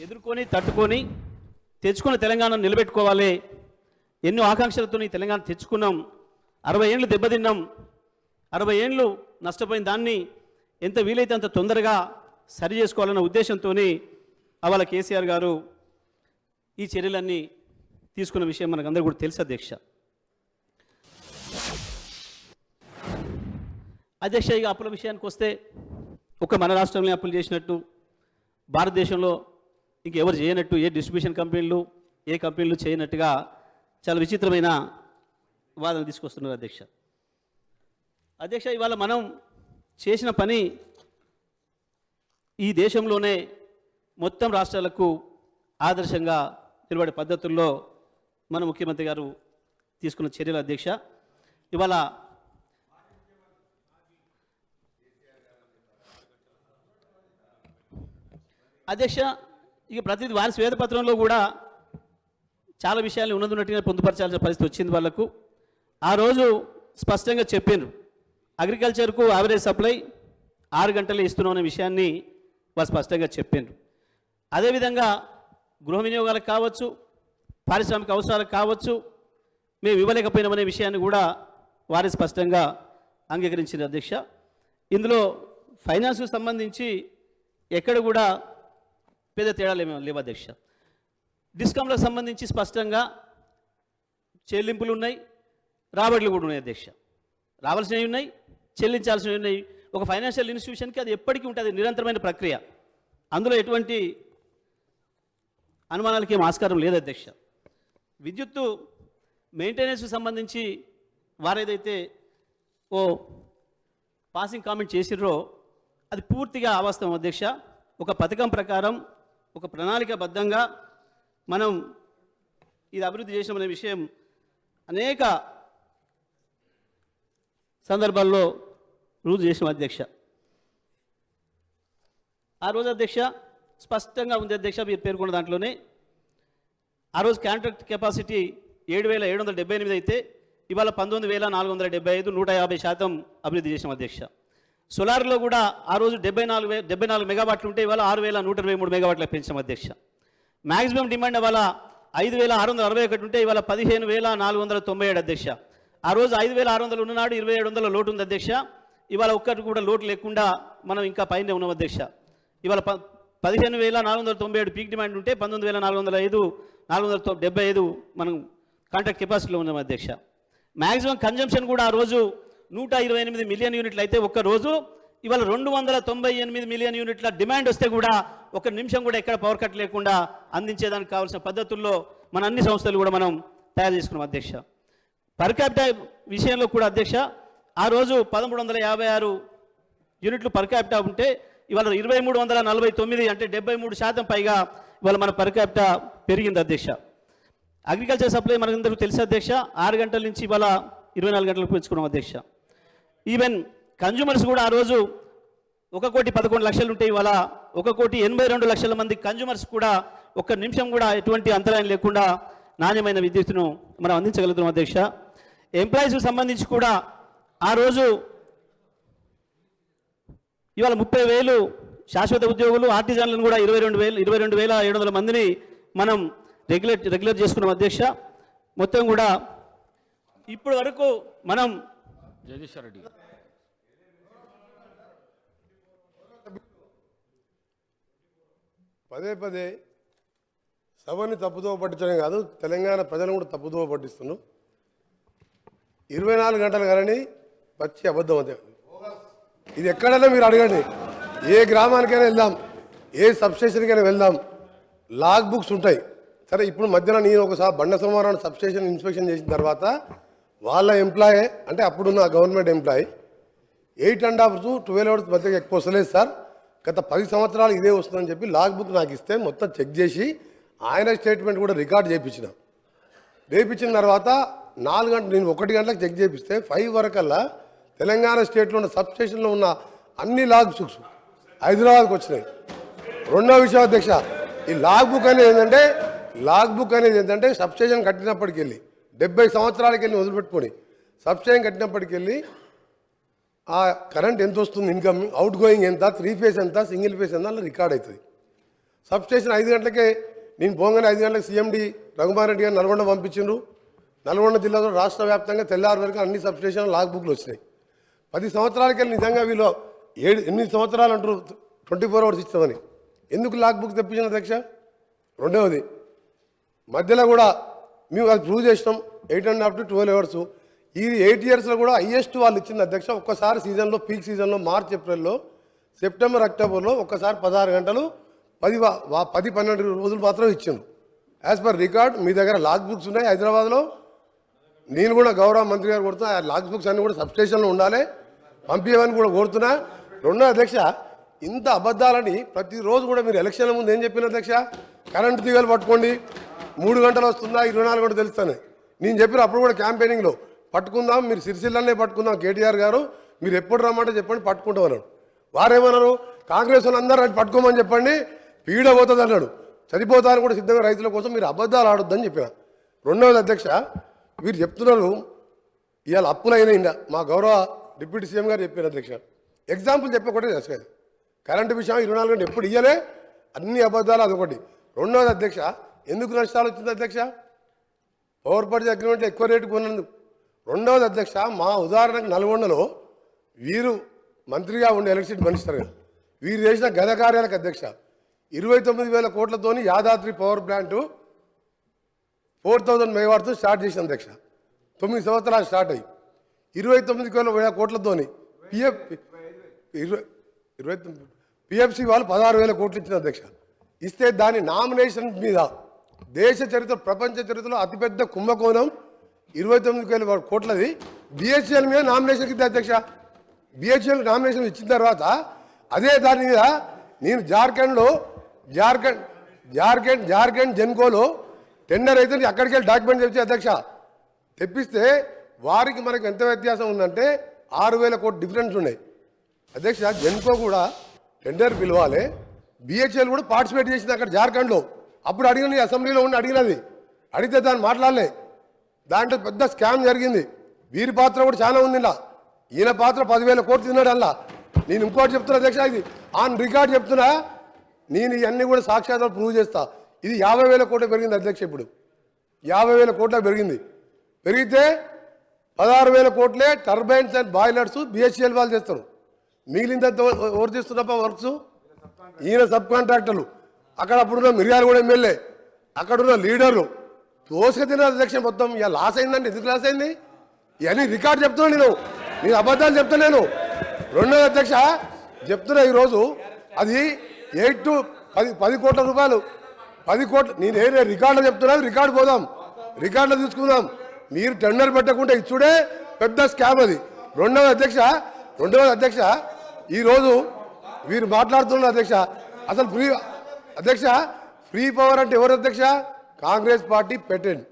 ఎదుర్కొని తట్టుకొని తెచ్చుకున్న తెలంగాణను నిలబెట్టుకోవాలి. ఎన్నో ఆకాంక్షలతో ఈ తెలంగాణ తెచ్చుకున్నాం. 60 ఏళ్ళు దెబ్బతిన్నాం. 60 ఏళ్ళు నష్టపోయిన దాన్ని ఎంత వీలైతే అంత తొందరగా సరి చేసుకోవాలన్న ఉద్దేశంతో అవాళ కేసీఆర్ గారు ఈ చర్యలన్నీ తీసుకున్న విషయం మనకందరూ కూడా తెలుసు అధ్యక్ష. అధ్యక్ష, ఇక అప్పుల విషయానికి వస్తే ఒక మన రాష్ట్రంలో అప్పులు చేసినట్టు భారతదేశంలో ఇంకెవరు చేయనట్టు, ఏ డిస్ట్రిబ్యూషన్ కంపెనీలు ఏ కంపెనీలు చేయనట్టుగా చాలా విచిత్రమైన వాదన తీసుకొస్తున్నారు అధ్యక్ష. అధ్యక్ష, ఇవాళ మనం చేసిన పని ఈ దేశంలోనే మొత్తం రాష్ట్రాలకు ఆదర్శంగా నిలబడే పద్ధతుల్లో మన ముఖ్యమంత్రి గారు తీసుకున్న చర్యలు అధ్యక్ష. ఇవాళ అధ్యక్ష, ఇక ప్రతి వారి శ్వేతపత్రంలో కూడా చాలా విషయాలు ఉన్నట్టుగా పొందుపరచాల్సిన పరిస్థితి వచ్చింది వాళ్ళకు. ఆ రోజు స్పష్టంగా చెప్పారు, అగ్రికల్చర్కు యావరేజ్ సప్లై 6 గంటలు ఇస్తున్నాం అనే విషయాన్ని వాళ్ళు స్పష్టంగా చెప్పారు. అదేవిధంగా గృహ వినియోగాలకు కావచ్చు, పారిశ్రామిక అవసరాలకు కావచ్చు, మేము ఇవ్వలేకపోయినామనే విషయాన్ని కూడా వారి స్పష్టంగా అంగీకరించారు అధ్యక్ష. ఇందులో ఫైనాన్స్కు సంబంధించి ఎక్కడ కూడా పెద్ద తేడాలు ఏమీ లేవు అధ్యక్ష. డిస్కౌంట్లకు సంబంధించి స్పష్టంగా చెల్లింపులు ఉన్నాయి, రాబడులు కూడా ఉన్నాయి అధ్యక్ష. రావాల్సినవి ఉన్నాయి, చెల్లించాల్సినవి ఉన్నాయి. ఒక ఫైనాన్షియల్ ఇన్స్టిట్యూషన్కి అది ఎప్పటికీ ఉంటుంది, నిరంతరమైన ప్రక్రియ. అందులో ఎటువంటి అనుమానాలకి ఏం ఆస్కారం లేదు అధ్యక్ష. విద్యుత్తు మెయింటెనెన్స్కి సంబంధించి వారేదైతే ఓ పాసింగ్ కామెంట్ చేసిర్రో అది పూర్తిగా అవాస్తవం అధ్యక్ష. ఒక పథకం ప్రకారం, ఒక ప్రణాళికాబద్ధంగా మనం ఇది అభివృద్ధి చేసినామనే విషయం అనేక సందర్భాల్లో రుజువు చేసినాం అధ్యక్ష. ఆ రోజు అధ్యక్ష స్పష్టంగా ఉంది అధ్యక్ష, మీరు పేర్కొన్న దాంట్లోనే ఆ రోజు కాంట్రాక్ట్ కెపాసిటీ 7,778 అయితే ఇవాళ 19,475, 150% అభివృద్ధి చేసినాం అధ్యక్ష. సోలార్లో కూడా ఆ రోజు 74 మెగావాట్లు ఉంటే ఇవాళ 6,123 మెగావాట్లకు పెంచాం అధ్యక్ష. మ్యాక్సిమం డిమాండ్ ఇవాళ 5,661 ఉంటే ఇవాళ 15,497 అధ్యక్ష. ఆ రోజు 5,600 ఉన్ననాడు 2,700 లోటు ఉంది అధ్యక్ష. ఇవాళ ఒక్కటి కూడా లోటు లేకుండా మనం ఇంకా పైన ఉన్నాం అధ్యక్ష. ఇవాళ 15,497 పీక్ డిమాండ్ ఉంటే 19,475 మనం కాంట్రాక్ట్ కెపాసిటీలో ఉన్నాం అధ్యక్ష. మ్యాక్సిమం కన్జంప్షన్ కూడా ఆ రోజు 128 మిలియన్ యూనిట్లు అయితే ఒక్కరోజు ఇవాళ 298 మిలియన్ యూనిట్ల డిమాండ్ వస్తే కూడా ఒక నిమిషం కూడా ఎక్కడ పవర్ కట్ లేకుండా అందించేదానికి కావాల్సిన పద్ధతుల్లో మన అన్ని సంస్థలు కూడా మనం తయారు చేసుకున్నాం అధ్యక్ష. పర్ క్యాపిటల్ విషయంలో కూడా అధ్యక్ష ఆ రోజు 1,356 యూనిట్లు పర్ క్యాపిటల్ ఉంటే ఇవాళ 2,349 అంటే 73% పైగా ఇవాళ మన పర్ క్యాపిటల్ పెరిగింది అధ్యక్ష. అగ్రికల్చర్ సప్లై మనకందరికీ తెలుసు అధ్యక్ష, 6 గంటల నుంచి ఇవాళ 24 గంటలకు పెంచుకున్నాం అధ్యక్ష. ఈవెన్ కన్జ్యూమర్స్ కూడా ఆ రోజు 1,11,00,000 ఉంటే ఇవాళ 1,82,00,000 మంది కన్జ్యూమర్స్ కూడా ఒక్క నిమిషం కూడా ఎటువంటి అంతరాయం లేకుండా నాణ్యమైన విద్యుత్తును మనం అందించగలుగుతున్నాం అధ్యక్ష. ఎంప్లాయీస్కి సంబంధించి కూడా ఆ రోజు ఇవాళ 30,000 శాశ్వత ఉద్యోగులు, ఆర్టిజన్లను కూడా 22,700 మందిని మనం రెగ్యులేట్ చేసుకున్నాం అధ్యక్ష. మొత్తం కూడా ఇప్పటి వరకు మనం జగదీశ్వర్ రెడ్డి పదే సభని తప్పుదోవ పట్టించడం కాదు, తెలంగాణ ప్రజలను కూడా తప్పుదోవ పట్టిస్తున్నాం. 24 గంటలు కానీ పచ్చి అబద్ధం అదే. ఇది ఎక్కడైనా మీరు అడగండి, ఏ గ్రామానికైనా వెళ్దాం, ఏ సబ్స్టేషన్కైనా వెళ్దాం, లాగ్ బుక్స్ ఉంటాయి. సరే, ఇప్పుడు మధ్యలో నేను ఒకసారి బండ సోమవారం సబ్స్టేషన్ ఇన్స్పెక్షన్ చేసిన తర్వాత వాళ్ళ ఎంప్లాయీ అంటే అప్పుడున్న గవర్నమెంట్ ఎంప్లాయీ 8.5 to 12 hours మధ్య ఎక్కువ వస్తలేదు సార్, గత 10 సంవత్సరాలు ఇదే వస్తుందని చెప్పి లాగ్ బుక్ నాకు ఇస్తే మొత్తం చెక్ చేసి ఆయన స్టేట్మెంట్ కూడా రికార్డ్ చేయించిన. చేయించిన తర్వాత 4 గంటలు, నేను 1 గంటలకు చెక్ చేపిస్తే 5 వరకల్లా తెలంగాణ స్టేట్లో ఉన్న సబ్స్టేషన్లో ఉన్న అన్ని లాగ్ బుక్స్ హైదరాబాద్కి వచ్చినాయి. రెండో విషయం అధ్యక్ష, ఈ లాగ్ బుక్ అనేది ఏంటంటే సబ్స్టేషన్ కట్టినప్పటికెళ్ళి 70 సంవత్సరాలకి వెళ్ళి వదిలిపెట్టుకొని సబ్స్టేషన్ కట్టినప్పటికెళ్ళి ఆ కరెంట్ ఎంత వస్తుంది, ఇన్కమ్, అవుట్ గోయింగ్ ఎంత, 3 ఫేజ్ ఎంత, సింగిల్ ఫేజ్ ఎంత అలా రికార్డ్ అవుతుంది. సబ్స్టేషన్ 5 గంటలకే నేను పోగానే 5 గంటలకు సీఎండి రఘుమార్ రెడ్డి గారు నల్గొండ పంపించిండ్రు. నల్గొండ జిల్లాలో రాష్ట్ర వ్యాప్తంగా తెల్లారి వరకు అన్ని సబ్స్టేషన్లు లాగ్ బుక్లు వచ్చినాయి. 10 సంవత్సరాలకి నిజంగా వీళ్ళు 8 సంవత్సరాలు అంటారు 24 అవర్స్ ఇస్తామని. ఎందుకు లాగ్ బుక్ తెప్పించిన అధ్యక్ష? రెండవది మధ్యలో కూడా మేము అది ప్రూవ్ చేసినాం 8.5 to 12 అవర్స్. ఈ 8 yearsలో కూడా హైయెస్ట్ వాళ్ళు ఇచ్చింది అధ్యక్ష. ఒక్కసారి సీజన్లో పీక్ సీజన్లో మార్చ్ ఏప్రిల్లో సెప్టెంబర్ అక్టోబర్లో ఒక్కసారి 16 గంటలు 10-12 రోజులు మాత్రం ఇచ్చిండు. యాజ్ పర్ రికార్డ్ మీ దగ్గర లాగ్ బుక్స్ ఉన్నాయి హైదరాబాద్లో. నేను కూడా గౌరవ మంత్రి గారు కొడుతున్నా ఆ లాగ్ బుక్స్ అన్నీ కూడా సబ్స్టేషన్లో ఉండాలి, పంపించమని కూడా కోరుతున్నా. రెండో అధ్యక్ష, ఇంత అబద్ధాలని ప్రతిరోజు కూడా మీరు ఎలక్షన్ల ముందు ఏం చెప్పిన అధ్యక్ష? కరెంటు తీగలు పట్టుకోండి, 3 గంటలు వస్తుందా 24 గంటలు తెలుస్తాను నేను చెప్పిన. అప్పుడు కూడా క్యాంపెయినింగ్లో పట్టుకుందాం, మీరు సిరిసిల్లనే పట్టుకుందాం కేటీఆర్ గారు, మీరు ఎప్పుడు రమ్మంటే చెప్పండి పట్టుకుంటాం అన్నాడు. వారేమన్నారు, కాంగ్రెస్ వాళ్ళు అందరూ పట్టుకోమని చెప్పండి పీడ పోతుంది అన్నాడు. చనిపోతారని కూడా సిద్ధంగా రైతుల కోసం మీరు అబద్ధాలు ఆడొద్దని చెప్పిన. రెండవది అధ్యక్ష, వీరు చెప్తున్నారు ఇవాళ అప్పులైనా మా గౌరవ డిప్యూటీ సీఎం గారు చెప్పారు అధ్యక్ష. ఎగ్జాంపుల్ చెప్పకూడదు అసలు కరెంటు విషయం 24 గంటలు ఎప్పుడు ఇయ్యలే, అన్ని అబద్ధాలు అదొకటి. రెండవది అధ్యక్ష, ఎందుకు నష్టాలు వచ్చింది అధ్యక్ష? పవర్ పర్చేజ్ అగ్రిమెంట్లో ఎక్కువ రేటు కొన్నందుకు. రెండవది అధ్యక్ష, మా ఉదాహరణకు నల్గొండలో వీరు మంత్రిగా ఉండే ఎలక్ట్రిసిటీ మినిస్టర్ గారు వీరు చేసిన గత కార్యాలకు అధ్యక్ష 29,000 కోట్లతోని యాదాద్రి పవర్ ప్లాంటు 4,000 మెగావాట్తో స్టార్ట్ చేసిన అధ్యక్ష. 9 సంవత్సరాలు స్టార్ట్ అయ్యి 29,000 కోట్లతోని పిఎఫ్సి వాళ్ళు 16,000 కోట్లు ఇచ్చిన అధ్యక్ష. ఇస్తే దాని నామినేషన్ మీద దేశ చరిత్ర ప్రపంచ చరిత్రలో అతిపెద్ద కుంభకోణం 29,000 కోట్లది బిహెచ్ఎల్ మీద నామినేషన్ ఇద్దా అధ్యక్ష. బిహెచ్ఎల్ నామినేషన్ ఇచ్చిన తర్వాత అదే దాని మీద నేను జార్ఖండ్ జెన్కోలో టెండర్ అయితే అక్కడికి వెళ్ళి డాక్యుమెంట్ తెచ్చి అధ్యక్ష తెప్పిస్తే వారికి మనకు ఎంత వ్యత్యాసం ఉందంటే 6,000 కోట్లు డిఫరెన్స్ ఉన్నాయి అధ్యక్ష. జెన్కో కూడా టెండర్ పిలవాలి, బిహెచ్ఎల్ కూడా పార్టిసిపేట్ చేసింది అక్కడ జార్ఖండ్లో. అప్పుడు అడిగిన అసెంబ్లీలో ఉండి అడిగినది, అడిగితే దాన్ని మాట్లాడలే. దాంట్లో పెద్ద స్కామ్ జరిగింది. వీరి పాత్ర కూడా చాలా ఉంది ఇలా. ఈయన పాత్ర 10,000 కోట్లు తిన్నాడు అలా. నేను ఇంకోటి చెప్తున్నా అధ్యక్ష, ఇది ఆన్ రికార్డ్ చెప్తున్నా, నేను ఇవన్నీ కూడా సాక్షాత్తుగా ప్రూవ్ చేస్తా. ఇది 50,000 కోట్లు పెరిగింది అధ్యక్ష. ఇప్పుడు 50,000 కోట్ల పెరిగింది. పెరిగితే 16,000 కోట్లే టర్బైన్స్ అండ్ బాయిలర్స్ బిహెచ్ఎల్ వాళ్ళు చేస్తారు. మిగిలిందంత ఎవరు చేస్తున్నప్ప వర్క్స్? ఈయన సబ్ కాంట్రాక్టర్లు. అక్కడ అప్పుడున్న మిర్యాలగూడ ఎమ్మెల్యే, అక్కడున్న లీడర్లు తోసుక తిన్నారు అధ్యక్ష. మొత్తం ఇక లాస్ అయిందంటే ఎందుకు లాస్ అయింది? ఇవన్నీ రికార్డ్ చెప్తున్నా నేను అబద్ధాలు చెప్తా. నేను రెండోది అధ్యక్ష చెప్తున్నా, ఈరోజు అది 8 to 10 కోట్ల రూపాయలు, 10 కోట్లు. నేను ఏ రికార్డులో చెప్తున్నా, రికార్డు పోదాం, రికార్డులో చూసుకుందాం. మీరు టెండర్ పెట్టకుండా ఇచ్చుడే పెద్ద స్కామ్ అది. రెండవది అధ్యక్ష ఈరోజు వీరు మాట్లాడుతున్నారు అధ్యక్ష. అసలు ఫ్రీ పవర్ అంటే ఎవరు అధ్యక్ష? కాంగ్రెస్ పార్టీ పెట్టండి.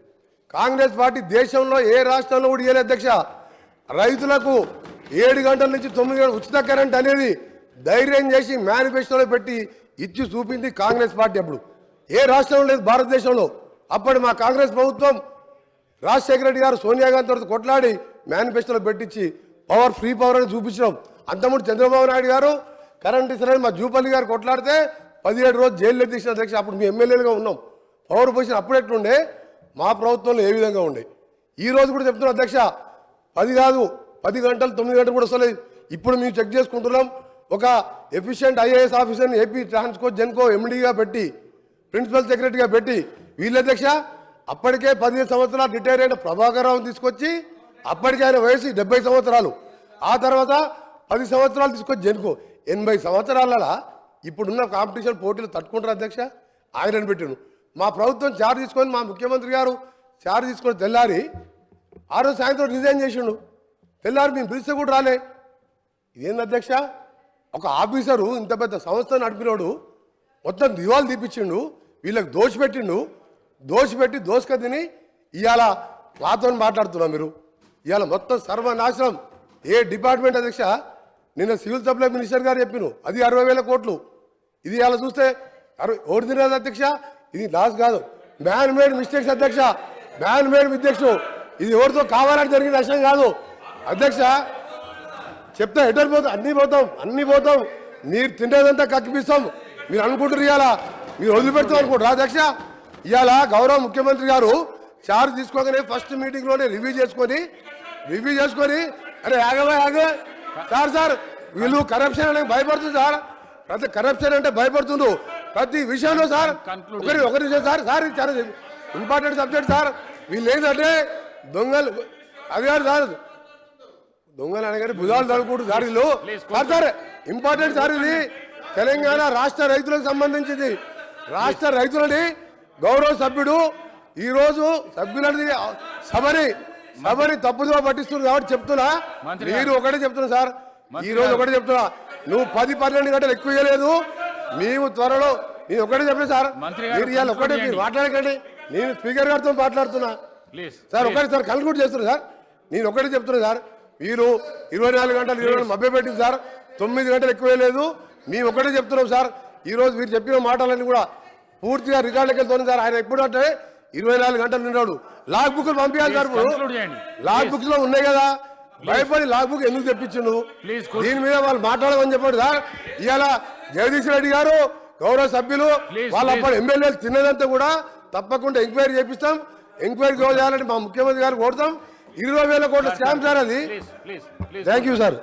కాంగ్రెస్ పార్టీ దేశంలో ఏ రాష్ట్రంలో కూడా ఇవ్వలేదు అధ్యక్ష. రైతులకు 7 గంటల నుంచి 9 గంటలు ఉచిత కరెంట్ అనేది ధైర్యం చేసి మేనిఫెస్టోలో పెట్టి ఇచ్చి చూపింది కాంగ్రెస్ పార్టీ. అప్పుడు ఏ రాష్ట్రంలో లేదు భారతదేశంలో. అప్పుడు మా కాంగ్రెస్ ప్రభుత్వం రాజశేఖర రెడ్డి గారు సోనియా గాంధీ తర్వాత కొట్లాడి మేనిఫెస్టోలో పెట్టించి ఫ్రీ పవర్ అని చూపించినాం. అంతకుముందు చంద్రబాబు నాయుడు గారు కరెంట్ ఇస్తారని మా జూపల్లి గారు కొట్లాడితే 17 రోజులు జైల్లో తీసిన అధ్యక్ష. అప్పుడు మేము ఎమ్మెల్యేలుగా ఉన్నాం. పవర్ పొజిషన్ అప్పుడు ఎట్లుండే, మా ప్రభుత్వంలో ఏ విధంగా ఉండే. ఈ రోజు కూడా చెప్తున్నాం అధ్యక్ష, 10 కాదు 10 గంటలు 9 గంటలు కూడా వస్తలేదు. ఇప్పుడు మేము చెక్ చేసుకుంటున్నాం. ఒక ఎఫిషియెంట్ ఐఏఎస్ ఆఫీసర్ని ఏపీ ట్రాన్స్కో జెన్కో ఎండీగా పెట్టి ప్రిన్సిపల్ సెక్రటరీగా పెట్టి వీళ్ళ అధ్యక్ష అప్పటికే 15 సంవత్సరాలు రిటైర్ అయిన ప్రభాకర్ రావుని తీసుకొచ్చి, అప్పటికే ఆయన వయసు 70 సంవత్సరాలు, ఆ తర్వాత 10 సంవత్సరాలు తీసుకొచ్చి జెన్కో 80 సంవత్సరాల ఇప్పుడున్న కాంపిటీషన్ పోటీలు తట్టుకుంటారు అధ్యక్ష. ఆయనను పెట్టాను. మా ప్రభుత్వం చార్జ్ తీసుకొని, మా ముఖ్యమంత్రి గారు చార్జ్ తీసుకొని తెల్లారి ఆ రోజు సాయంత్రం రిజైన్ చేసిండు. తెల్లారి మేము పిలిస్తే కూడా రాలే. ఇదేంది అధ్యక్ష? ఒక ఆఫీసరు ఇంత పెద్ద సంస్థ నడిపినోడు మొత్తం దివాలు తీపిచ్చిండు, వీళ్ళకి దోషపెట్టి దోసుక తిని ఇవాళ మాతో మాట్లాడుతున్నాం. మీరు ఇవాళ మొత్తం సర్వనాశనం. ఏ డిపార్ట్మెంట్ అధ్యక్ష? నిన్న సివిల్ సప్లై మినిస్టర్ గారు చెప్పిను అది 60,000 కోట్లు. ఇది ఇవాళ చూస్తే ఓడి తినదు అధ్యక్ష. ఇది లాస్ కాదు, మ్యాన్ మేడ్ మిస్టేక్స్ అధ్యక్ష, మ్యాన్ మేడ్ మిస్టేక్స్. ఇది ఎవరితో కావాలని జరిగిన నష్టం కాదు అధ్యక్ష. చెప్తా ఎటర్ పోతాం, అన్నీ పోతాం. మీరు తినేదంతా కక్కిపిస్తాం. మీరు అనుకుంటారు ఇవాళ మీరు వదిలిపెడతాం అనుకుంటారా అధ్యక్ష? ఇవాళ గౌరవ ముఖ్యమంత్రి గారు చార్జ్ తీసుకోగానే ఫస్ట్ మీటింగ్లోనే రివ్యూ చేసుకొని అరే ఆగవే సార్ వీళ్ళు కరప్షన్ అనేది భయపడుతుంది సార్. ప్రతి కరప్షన్ అంటే భయపడుతుండ్రు ప్రతి విషయంలో సార్. ఒకరి విషయం సార్ ఇది చాలా ఇంపార్టెంట్ సబ్జెక్ట్ సార్. వీళ్ళు ఏంటంటే దొంగలు అది కాదు సార్, దొంగలు అనగానే భుజాలు తడుకుంటు సార్ వీళ్ళు సార్. ఇంపార్టెంట్ సార్ ఇది తెలంగాణ రాష్ట్ర రైతులకు సంబంధించింది. రాష్ట్ర రైతులని గౌరవ సభ్యుడు ఈరోజు సభ్యులని సభని తప్పుదో పట్టిస్తున్నారు కాబట్టి చెప్తున్నా. మీరు ఒకటే చెప్తున్నా సార్, ఈ రోజు ఒకటే చెప్తున్నా, నువ్వు 10-12 గంటలు ఎక్కువ ఇవ్వలేదు. మేము త్వరలో నేను ఒకటే చెప్పిన సార్, మీరు ఇవాళ ఒకటే మీరు మాట్లాడకండి. నేను స్పీకర్ గారితో మాట్లాడుతున్నా సార్. ఒకటే సార్ కన్క్లూడ్ చేస్తున్నా సార్. నేను ఒకటే చెప్తున్నా సార్, మీరు 24 గంటలు మభ్య పెట్టింది సార్. 9 గంటలు ఎక్కువ లేదు. మేము ఒకటే చెప్తున్నాం సార్. ఈ రోజు మీరు చెప్పిన మాటలన్నీ కూడా పూర్తిగా రికార్డుకి వెళ్తుంది సార్. ఆయన ఎప్పుడు అంటే 24 గంటలు నిన్నాడు. లాగ్ బుక్లు పంపించాలి సార్. లాగ్ బుక్స్ లో ఉన్నాయి కదా, భయపడి లాగ్ బుక్ ఎందుకు తెప్పించిండు? దీని మీద వాళ్ళు మాట్లాడమని చెప్పండి సార్. ఇవాళ జగదీష్ రెడ్డి గారు గౌరవ సభ్యులు వాళ్ళ అప్పుడు ఎమ్మెల్యేలు తిన్నదంతా కూడా తప్పకుండా ఎంక్వైరీ చేపిస్తాం. ఎంక్వైరీ చేయాలని మా ముఖ్యమంత్రి గారు కోరుతాం. 20,000 కోట్ల స్కామ్ సార్ అది. Thank you sir.